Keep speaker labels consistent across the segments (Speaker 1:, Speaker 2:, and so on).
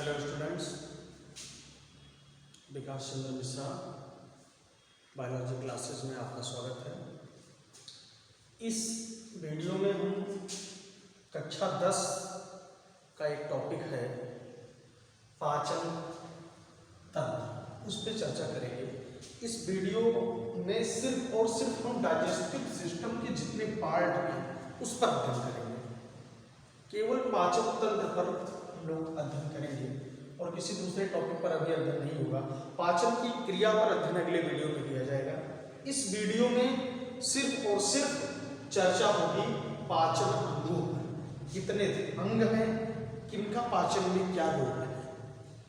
Speaker 1: Hello students, विकास Chandra Mishra biology classes में आपका स्वागत है। इस वीडियो में हम कक्षा 10 का एक टॉपिक है पाचन तंत्र, उस पर चर्चा करेंगे। इस वीडियो में सिर्फ और सिर्फ हम डाइजेस्टिव सिस्टम के जितने पार्ट हैं उस पर अध्ययन करेंगे। केवल पाचन तंत्र पर लोग अध्ययन करेंगे और किसी दूसरे टॉपिक पर अभी अध्ययन नहीं होगा। पाचन की क्रिया पर अध्ययन अगले वीडियो में किया जाएगा। इस वीडियो में सिर्फ और सिर्फ चर्चा होगी पाचन अंगों पर। कितने अंग हैं, किनका पाचन में क्या रोल है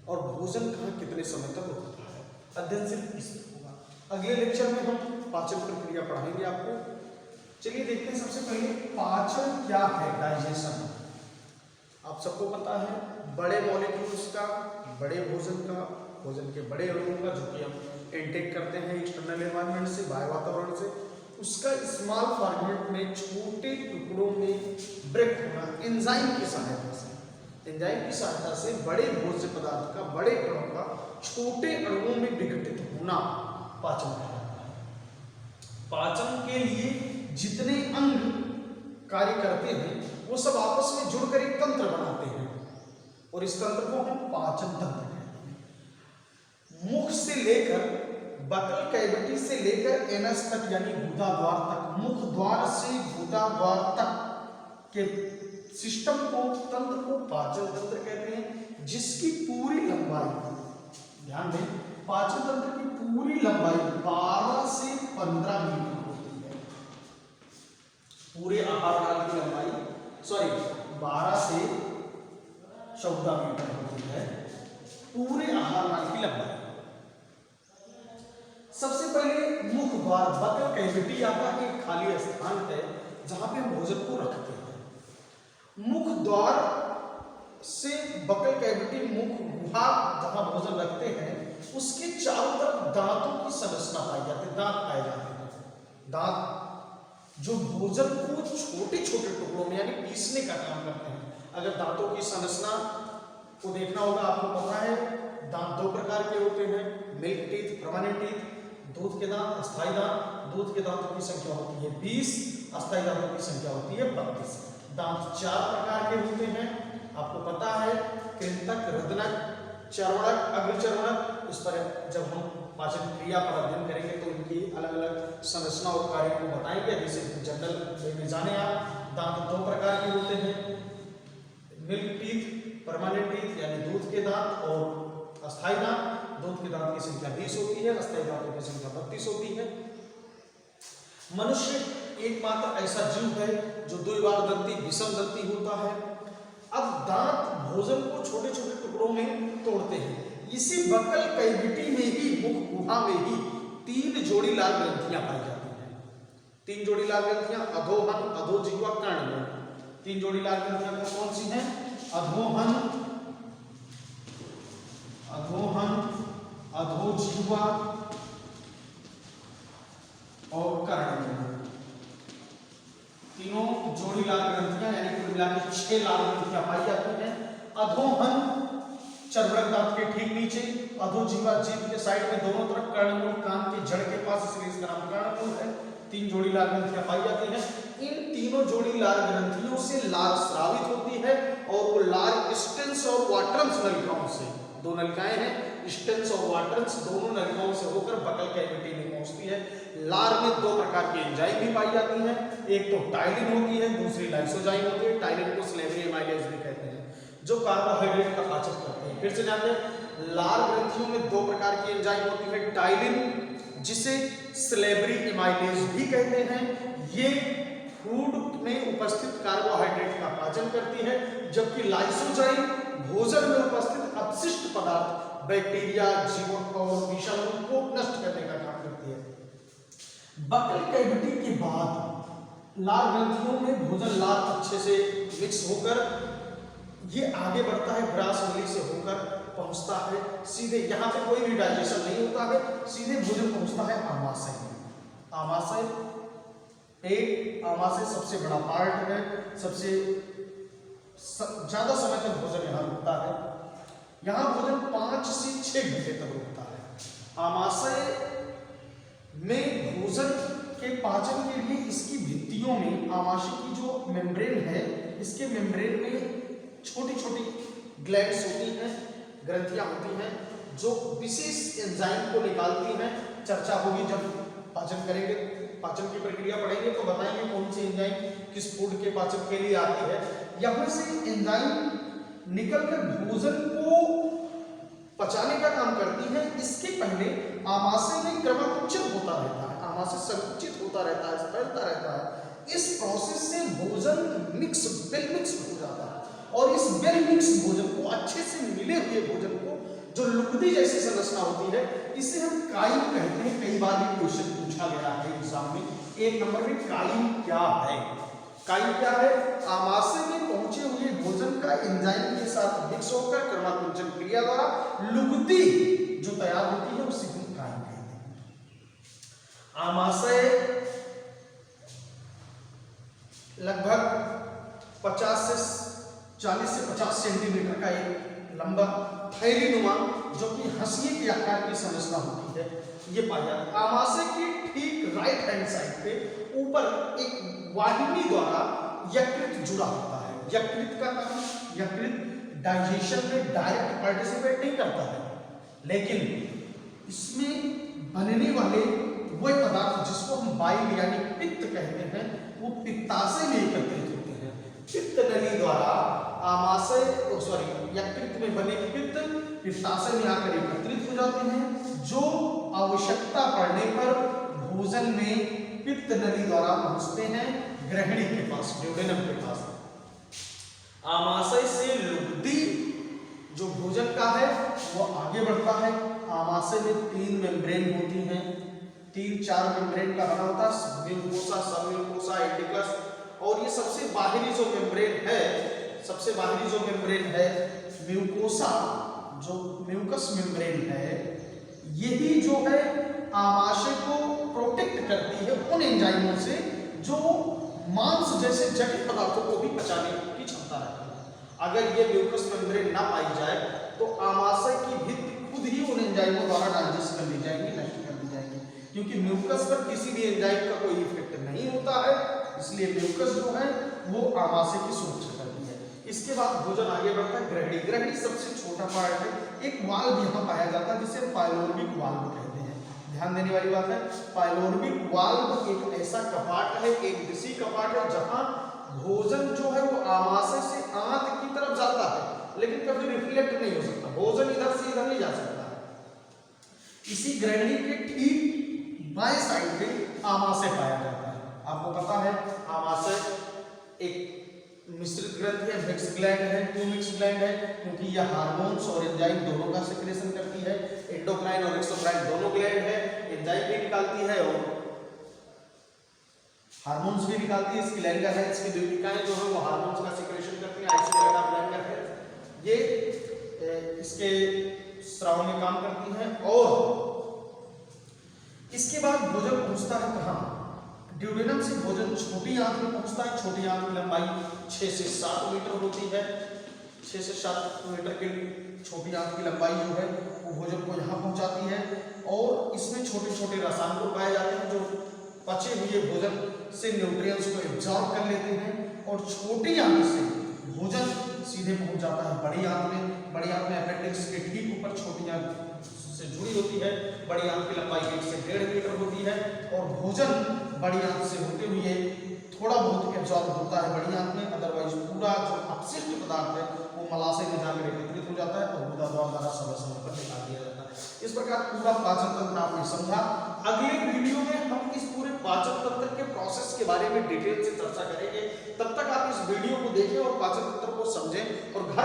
Speaker 1: और भोजन कहाँ कितने समय तक होता है, अध्ययन सिर्फ इस पर होगा। अगले लेक्चर में हम पाचन प्रक्रिया पढ़ाएंगे आपको। चलिए देखते हैं सबसे पहले पाचन क्या है। डाइजेशन आप सबको पता है, बड़े मॉलिक्यूल्स का, बड़े भोजन का, भोजन के बड़े अणुओं का जो कि हम इनटेक करते हैं एक्सटर्नल एनवायरनमेंट से, बाह्य वातावरण से, उसका स्मॉल फॉर्मेट में छोटे टुकड़ों में ब्रेक होना एंजाइम की सहायता से। एंजाइम की सहायता से बड़े भोज्य पदार्थ का, बड़े कणों का छोटे अणुओं में विघटित होना पाचन कहलाता है। पाचन के लिए जितने अंग कार्य करते हैं वो सब आपस में जुड़कर एक तंत्र बनाते हैं और इस तंत्र को हम पाचन तंत्र कहते हैं। मुख से लेकर बकल कैविटी से लेकर एनस तक यानी गुदा द्वार तक, मुख द्वार से गुदा द्वार तक के सिस्टम को, तंत्र को पाचन तंत्र कहते हैं। जिसकी पूरी लंबाई, ध्यान दें, पाचन तंत्र की पूरी लंबाई 12 से 15 मीटर होती है। पूरे आहार नाल की लंबाई 12 से 14 मीटर होती है पूरे आहार नाल की लंबाई। सबसे पहले मुख द्वार, बकल कैविटी आता है, एक खाली स्थान है जहां पे हम भोजन को रखते हैं। मुख द्वार से बकल कैविटी, मुख गुहा जहां भोजन रखते हैं, उसके चारों तरफ दांतों की संरचना पाई जाती है, दांत पाए जाते हैं। दांत जो भोजन को छोटे छोटे टुकड़ों में यानी पीसने का काम करते हैं। अगर दांतों की संरचना को देखना होगा, आपको पता है दांत दो प्रकार के होते हैं, मिल्क टीथ, परमानेंट टीथ। दूध के दांत, अस्थायी दांत। दूध के दांतों की संख्या होती है 20, अस्थायी दांतों की संख्या होती है 32। दांत 4 प्रकार के होते हैं, आपको पता है, कृंतक, रदनक, चर्वणक, अग्रचर्वणक। इस पर जब हम पाचन क्रिया पर अध्ययन करेंगे तो इनकी अलग अलग संरचना और कार्य को बताएंगे। जैसे जनरल में जाने आप, दांत 2 प्रकार के होते हैं, मिल्क टीथ, परमानेंट टीथ यानी दूध के दांत और अस्थायी दांत। दूध के दांत की संख्या 20 होती है, अस्थायी दांतों की संख्या 32 होती है। मनुष्य एकमात्र ऐसा जीव है जो द्विबार दंती, विषम दंती होता है। अब दांत भोजन को छोटे छोटे टुकड़ों में तोड़ते हैं। इसी बकल कैविटी में ही, मुख गुहा में ही 3 जोड़ी लाल ग्रंथियां पाई जाती हैं। 3 जोड़ी लाल ग्रंथियां, अधोहन, अधोजिह्वा, कर्णमूल। 3 जोड़ी लाल ग्रंथियां कौन सी हैं? अधोहन, अधोजिह्वा और कर्णमूल। तीनों जोड़ी लाल ग्रंथियां यानी कुल मिलाकर 6 लाल ग्रंथियां पाई जाती हैं। अधोहन चर्वणक दांत के ठीक नीचे, अधोजिह्वा जीभ के साइड में दोनों तरफ, कर्णमूल कान के जड़ के पास, इसलिए इसका नाम कर्णमूल है। 3 जोड़ी लाल ग्रंथियां पाई जाती हैं। इन तीनों जोड़ी लाल ग्रंथियों से लार स्रावित होती है और वो लार स्टेंस और वाटरन्स नलिकाओं से, 2 नलिकाएं हैं, स्टेंस और वाटरन्स, दोनों नलिकाओं से होकर बकल कैविटी में पहुंचती है। लार में 2 प्रकार की एंजाइम भी पाई जाती हैं, एक तो टाइलिन होती है, दूसरी लाइसोजाइम होती है। टाइलिन को स्लेवरी एमाइलेज भी कहते हैं, जो कार्बोहाइड्रेट का पाचन करते हैं। फिर से ध्यान दें, लार ग्रंथियों में 2 प्रकार की एंजाइम होती है, टाइलिन जिसे स्लेवरी एमाइलेज भी कहते हैं, ये फूड में उपस्थित कार्बोहाइड्रेट का पाचन करती है, जबकि लाइसोजाइम भोजन में उपस्थित अपशिष्ट पदार्थ, बैक्टीरिया, जीवाणु और विषाणु को नष्ट करने का काम करती है। बकल कैविटी के बाद लार ग्रंथियों में भोजन, लार अच्छे से मिक्स होकर ये आगे बढ़ता है, ग्रास नली से होकर पहुंचता है सीधे, यहाँ पे कोई भी डाइजेशन नहीं होता है, सीधे भोजन पहुंचता है आमाशय में। आमाशय, पेट, आमाशय सबसे बड़ा पार्ट है, सबसे ज्यादा समय तक भोजन यहाँ रुकता है। यहाँ भोजन 5 से 6 घंटे तक रुकता है। आमाशय में भोजन के पाचन के लिए इसकी भित्तियों में, आमाशय की जो मेम्ब्रेन है, इसके मेम्ब्रेन में छोटी छोटी ग्लैंड्स होती हैं, ग्रंथियां होती हैं, जो विशेष एंजाइम को निकालती हैं। चर्चा होगी जब पाचन करेंगे, पाचन की प्रक्रिया पढ़ेंगे तो बताएंगे कौन सी एंजाइम किस फूड के पाचन के लिए आती है। यहाँ से एंजाइम निकलकर भोजन को पचाने का काम करती है। इसके पहले आमाशय में क्रमाकुंचित होता रहता है, आमाशय संकुचित होता रहता है, फैलता रहता है। इस प्रोसेस से भोजन वेल मिक्स हो जाता है और इस वेल मिक्स भोजन को, अच्छे से मिले हुए भोजन को, जो लुगदी जैसी संरचना होती है, इसे हम काइम कहते हैं। कई बार ये क्वेश्चन पूछा गया है एग्जाम में, 1 नंबर में काइम क्या है? काइम क्या है? आमाशय में पहुंचे हुए भोजन का एंजाइम के साथ मिक्स होकर क्रमाकुंचन क्रिया द्वारा लुगदी जो तैयार होती है उसे हम काइम कहते हैं। आमाशय लगभग 40 से 50 सेंटीमीटर का एक लंबा थैलीनुमा, जो कि हंसिए के आकार की संरचना होती है, ये पाया जाता है। आमाशय के ठीक राइट हैंड साइड पे ऊपर एक वाहिनी द्वारा यकृत जुड़ा होता है। यकृत का काम, यकृत डाइजेशन में डायरेक्ट पार्टिसिपेट नहीं करता है, लेकिन इसमें बनने वाले वह पदार्थ जिसको हम बाइल यानी पित्त कहते हैं, वो पित्ताशय में एकत्रित होते हैं। पित्त नली द्वारा आमाशय यकृत में बने पित्त पित्ताशय में आकर एकत्रित हो जाते हैं, जो आवश्यकता पड़ने पर भोजन में पित्त नली द्वारा पहुंचते हैं ग्रहणी के पास, ड्यूडेनम के पास। आमाशय से लुगदी जो भोजन का है वो आगे बढ़ता है। आमाशय में 3 मेम्ब्रेन होती हैं, 3-4 मेम्ब्रेन का बना होता है, म्यूकोसा, सबम्यूकोसा, एंडिकस, और ये सबसे बाहरी जो मेम्ब्रेन है, सबसे बाहरी जो मेम्ब्रेन है म्यूकोसा, जो म्यूकस मेम्ब्रेन है, यही जो है आमाशय को प्रोटेक्ट करती है उन एंजाइमों से जो मांस जैसे जटिल पदार्थों को भी पचाने की क्षमता रखती है। अगर ये म्यूकस मेम्ब्रेन ना पाई जाए तो आमाशय की भित्ति खुद ही उन एंजाइमों द्वारा डाइजेस्ट कर ली जाएगी, नष्ट कर दी जाएगी, क्योंकि म्यूकस पर किसी भी एंजाइम का कोई इफेक्ट नहीं होता है, इसलिए म्यूकस जो है वो आमाशय की सुरक्षा करती है। इसके बाद भोजन आगे बढ़ता है ग्रहणी। ग्रहणी सबसे छोटा पार्ट है, एक वाल्व यहाँ पाया जाता है जिसे पाइलोर्बिक वाल्व कहते हैं। ध्यान देने वाली बात है, पाइलोर्बिक वाल्व एक ऐसा कपाट है, एक दिशी कपाट है, जहां भोजन जो है वो आमाशय से आंत की तरफ जाता है, लेकिन कभी रिफ्लेक्ट नहीं हो सकता, भोजन इधर से इधर नहीं जा सकता है। इसी ग्रहणी के ठीक बाएं साइड पे आमाशय पाया जाता है। आपको पता है आमाशय एक मिश्रित ग्रंथि है, मिक्स ग्लैंड है, 2 मिक्स ग्लैंड है, क्योंकि यह हार्मोन्स और एंजाइम दोनों का सेक्रेशन करती है। एंडोक्राइन और एक्सोक्राइन दोनों ग्लैंड है, एंजाइम भी निकालती है और हार्मोन्स भी निकालती है। इसकी लैंगर है, इसकी द्वितीयकाएं जो है वो हार्मोन्स का सेक्रेशन करती है, आइसोलेट ऑफ लैंगर है, ये इसके स्राव में काम करती हैं। और इसके बाद भोजन पहुंचता है कहाँ? ड्यूडेनम से भोजन छोटी आंत में पहुंचता है। छोटी आंत की लंबाई 6 से 7 मीटर होती है। 6 से 7 मीटर की छोटी आंत की लंबाई जो है वो भोजन को यहाँ पहुंचाती है, और इसमें छोटे छोटे रसायन पाए जाते हैं जो पचे हुए भोजन से न्यूट्रिएंट्स को एब्जॉर्ब कर लेते हैं, और छोटी आंत से भोजन सीधे पहुंच जाता है बड़ी आंत में। बड़ी आंत में अपेंडिक्स के ठीक ऊपर छोटी आंत से जुड़ी होती है। बड़ी आंत की लंबाई 1 से 1.5 मीटर होती है, और भोजन बड़ी आंत से होते हुए थोड़ा बहुत एब्जॉर्ब होता है बड़ी आंत में, अदरवाइज पूरा जो अपशिष्ट पदार्थ है वो मलाशय में जाकर एकत्रित हो जाता है और गुदा द्वारा समय पर निकाल दिया जाता है। इस प्रकार पूरा पाचन तंत्र आपने समझा। अगले वीडियो में हम इस पूरे पाचन तंत्र के प्रोसेस के बारे में डिटेल से चर्चा करेंगे। तब तक आप इस वीडियो को देखें और पाचन तंत्र को समझें और घर